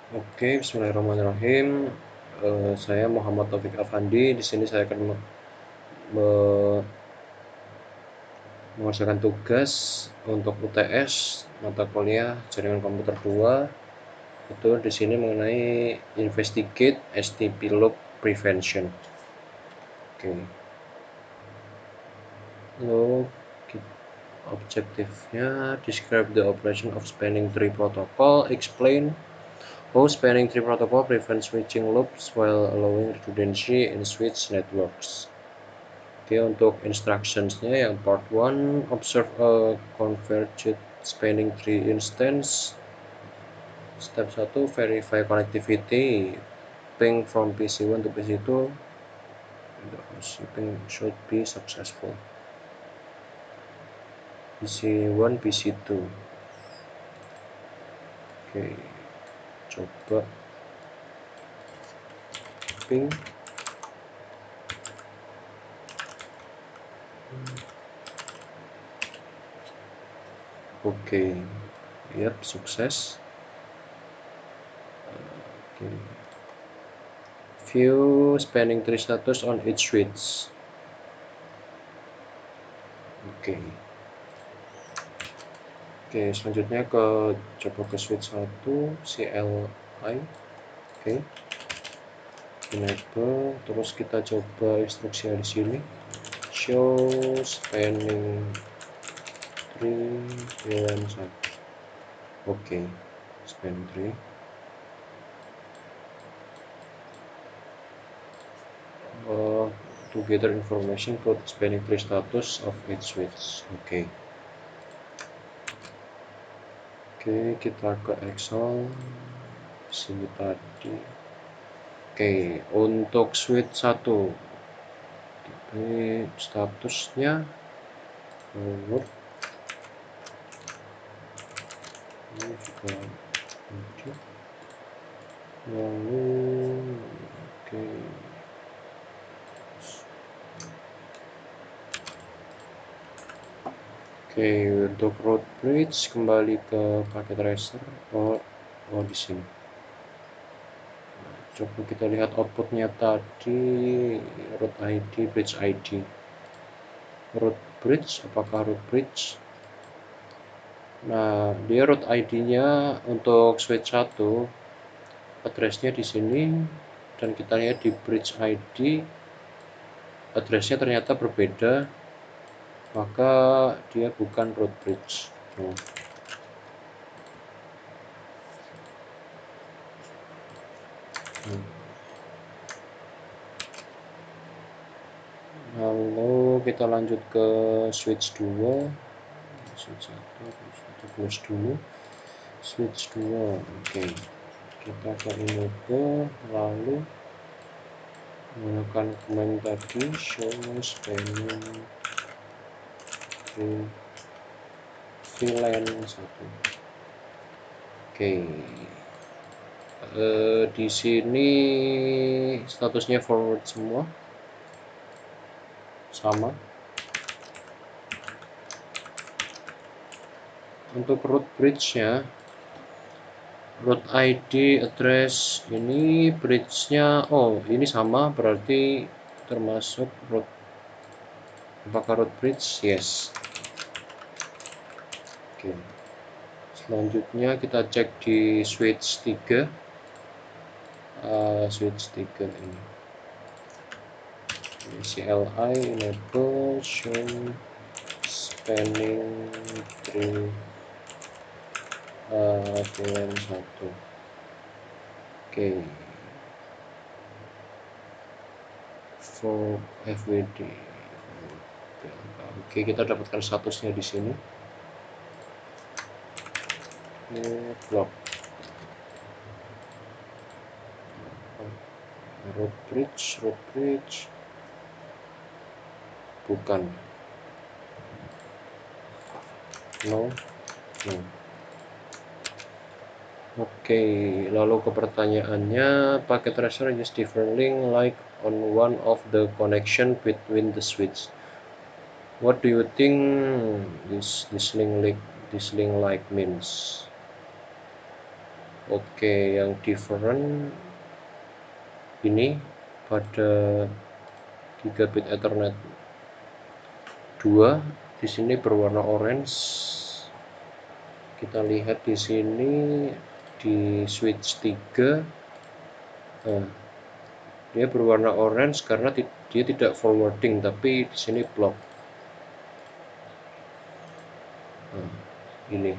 Oke, bismillahirrahmanirrahim. Saya Muhammad Taufik Afandi. Di sini saya akan mengerjakan tugas untuk UTS mata kuliah Jaringan Komputer 2. Itu di sini mengenai Investigate STP Loop Prevention. Oke. Lalu objektifnya describe the operation of spanning tree protocol, explain how spanning tree protocol prevents switching loops while allowing redundancy in switch networks. Oke, untuk instructions-nya yang part 1, observe a converged spanning tree instance. Step 1, verify connectivity. Ping from PC1 to PC2. The shipping should be successful. PC1, PC2. Oke, coba ping. Oke, yap, sukses. Oke. View spanning tree status on each switch. Oke. Oke, selanjutnya coba ke switch 1 CLI. Oke. Enable, terus kita coba instruksi di sini. Show spanning tree VLAN 1. Oke. Spanning tree. To gather information about spanning tree status of each switch. Oke. Oke, kita ke Excel. Sini tadi. Oke, untuk switch 1 ini statusnya forward. Ini juga lanjut. Lalu oke. Oke, untuk root bridge kembali ke paket tracer. Oh di sini. Coba kita lihat outputnya tadi, root ID, bridge ID. Root bridge, apakah root bridge? Nah, dia root ID-nya untuk switch 1, address-nya di sini, dan kita lihat di bridge ID, address-nya ternyata berbeda, maka dia bukan root bridge. Lalu kita lanjut ke switch 2. Switch 1 kita close dulu. Switch 2. Oke. Kita ke enable, lalu menggunakan command tadi show spanning tree VLAN 1. Oke. Di sini statusnya forward semua. Sama. Untuk root bridge-nya, root ID, address, ini bridge-nya, ini sama, berarti termasuk root. Apakah root bridge? Yes. Oke. Selanjutnya kita cek di switch 3. Switch 3 ini. CLI enable show spanning tree VLAN 1. Oke. For FWD. Oke, kita dapatkan statusnya di sini. Block. Root bridge. Bukan. No. Oke, lalu ke pertanyaannya, packet tracer use different link like on one of the connection between the switch. What do you think this link like means? Oke, yang different ini pada gigabit Ethernet 2 di sini berwarna orange. Kita lihat di sini di switch 3, nah, dia berwarna orange karena dia tidak forwarding, tapi di sini block. Nah, ini.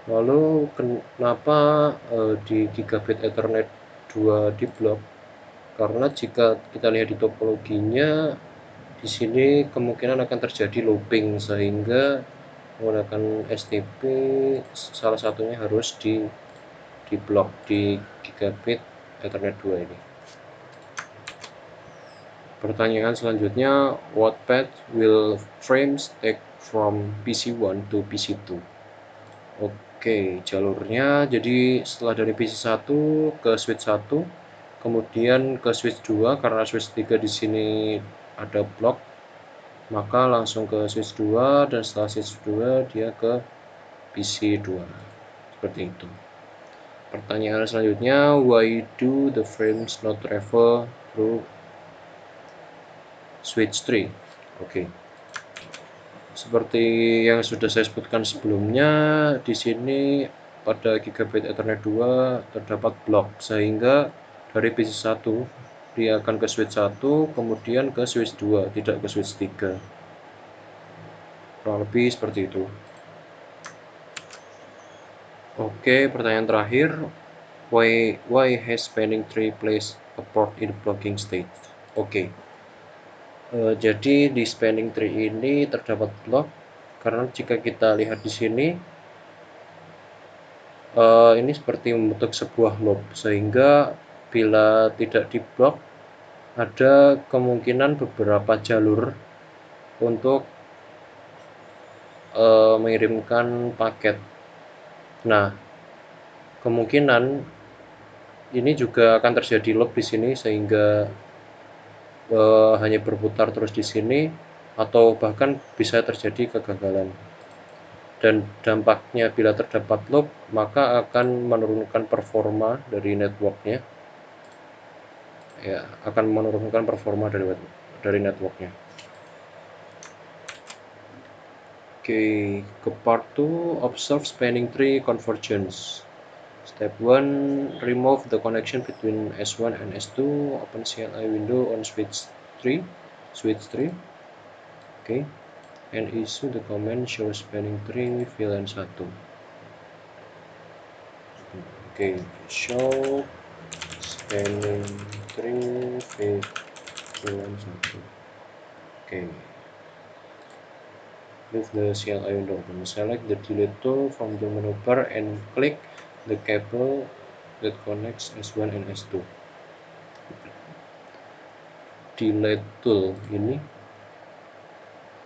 Lalu kenapa di gigabit Ethernet 2 di blok? Karena jika kita lihat di topologinya, di sini kemungkinan akan terjadi looping, sehingga menggunakan STP salah satunya harus di blok di gigabit Ethernet 2 ini. Pertanyaan selanjutnya, what path will frames take from PC1 to PC2? Oke, jalurnya jadi setelah dari PC1 ke switch 1, kemudian ke switch 2, karena switch 3 di sini ada blok, maka langsung ke switch 2, dan setelah switch 2 dia ke PC2. Seperti itu. Pertanyaan selanjutnya, why do the frames not travel through switch 3? Oke. Seperti yang sudah saya sebutkan sebelumnya, di sini pada gigabit Ethernet 2 terdapat blok, sehingga dari PC1 dia akan ke switch 1, kemudian ke switch 2, tidak ke switch 3. Kurang lebih seperti itu. Oke, pertanyaan terakhir, why has spanning tree placed a port in blocking state? Oke. Jadi di spanning tree ini terdapat blok karena jika kita lihat di sini ini seperti membentuk sebuah loop, sehingga bila tidak diblok ada kemungkinan beberapa jalur untuk mengirimkan paket. Nah, kemungkinan ini juga akan terjadi loop di sini, sehingga hanya berputar terus di sini, atau bahkan bisa terjadi kegagalan. Dan dampaknya bila terdapat loop, maka akan menurunkan performa dari networknya. Ya, akan menurunkan performa dari networknya. Oke, ke part 2, observe spanning tree convergence. Step 1, remove the connection between S1 and S2, open CLI window on switch 3. Okay, and issue the command show spanning tree VLAN 1. Okay, show spanning tree VLAN 1. Okay, leave the CLI window open. Select the delete tool from the menu bar and click the cable that connects S1 and S2. Delete tool ini,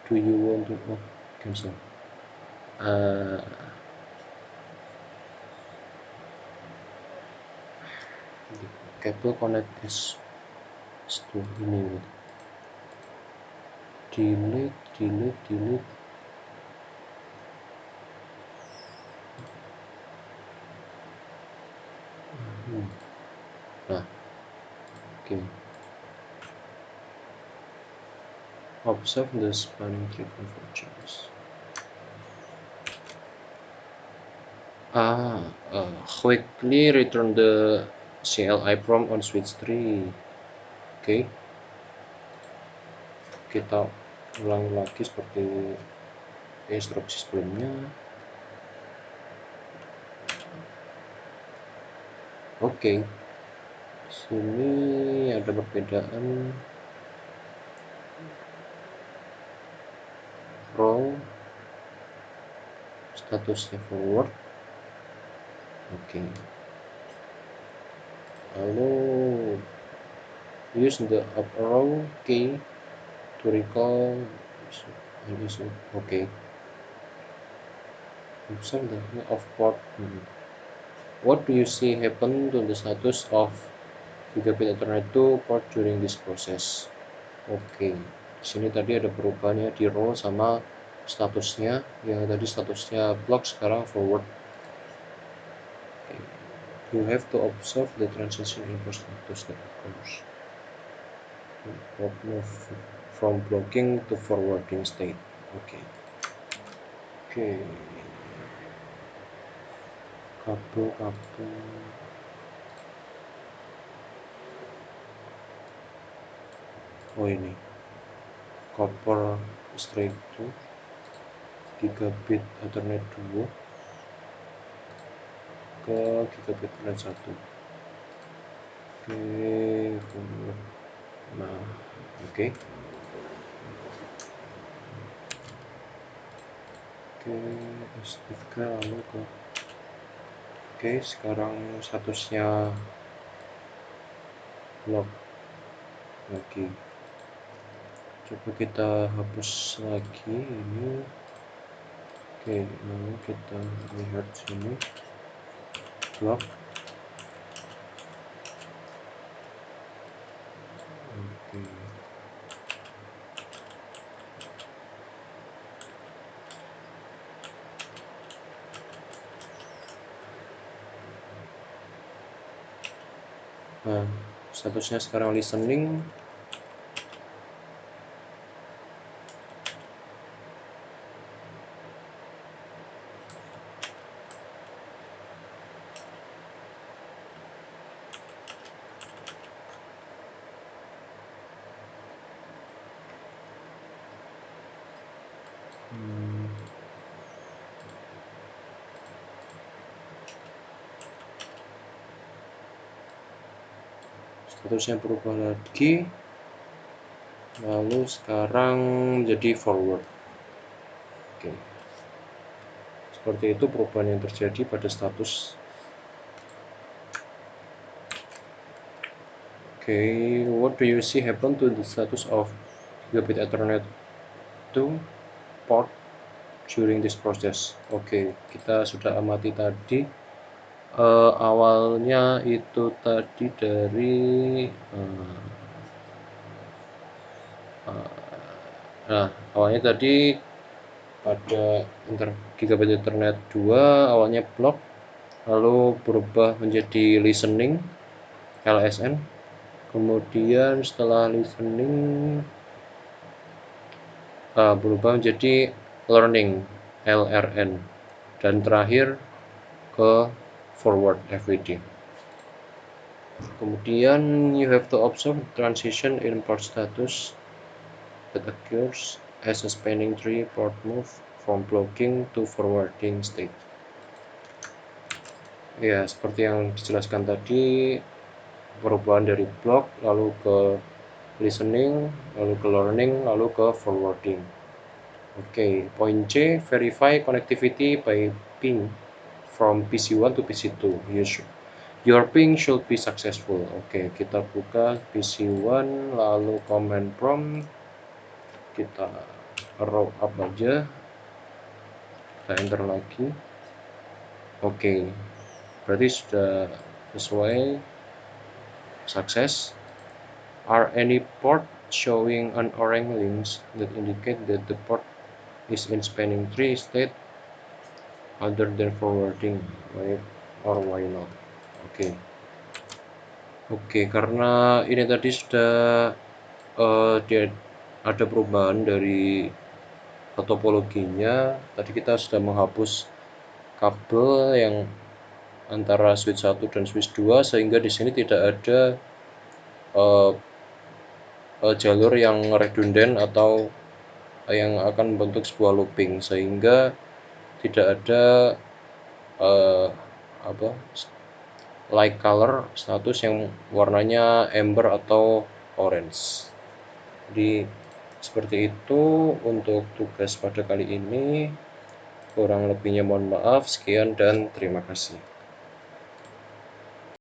do you want to cancel? The cable connect S2 ini. Delete. Nah, oke. Observe the spanning tree convergence. Quickly return the CLI prompt on switch 3. Oke. Kita ulangi lagi seperti instruksi sebelumnya. Oke. Sini ada perbedaan row statusnya forward. Oke. Lalu use the up arrow key to recall okay. Observe the off port. What do you see happen to the status of gigabit Ethernet 2 port during this process? Oke, di sini tadi ada perubahannya di row sama statusnya yang tadi statusnya block, sekarang forward. You have to observe the transition in status that occurs. Move from blocking to forwarding state. Oke. Kabel. Oh, ini copper straight to gigabit ethernet 2 ke gigabit ethernet 1. Nah, oke, S3 lalu ke sekarang statusnya lock lagi. Coba kita hapus lagi ini. Lalu kita lihat sini lock. Nah, statusnya sekarang listening. Statusnya berubah lagi, lalu sekarang jadi forward. Oke, seperti itu perubahan yang terjadi pada status. What do you see happen to the status of gigabit Ethernet 2 port during this process? Kita sudah amati tadi. Awalnya itu tadi dari awalnya tadi pada gigabit Ethernet 2 awalnya block, lalu berubah menjadi listening LSN, kemudian setelah listening berubah menjadi learning LRN, dan terakhir ke forward FWD. Kemudian you have to observe transition in port status that occurs as a spanning tree port move from blocking to forwarding state. Ya, seperti yang dijelaskan tadi, perubahan dari block lalu ke listening, lalu ke learning, lalu ke forwarding. Point C, verify connectivity by ping from PC1 to PC2. Your ping should be successful. Kita buka PC1, lalu command prompt, kita row up aja, kita enter lagi. Berarti sudah sesuai, sukses. Are any port showing an orange links that indicate that the port is in spanning tree state other than forwarding? Why not? Karena ini tadi sudah ada perubahan dari topologinya. Tadi kita sudah menghapus kabel yang antara switch 1 dan switch 2, sehingga di sini tidak ada jalur yang redundant atau yang akan membentuk sebuah looping, sehingga tidak ada light color status yang warnanya amber atau orange. Jadi seperti itu untuk tugas pada kali ini. Kurang lebihnya mohon maaf. Sekian dan terima kasih.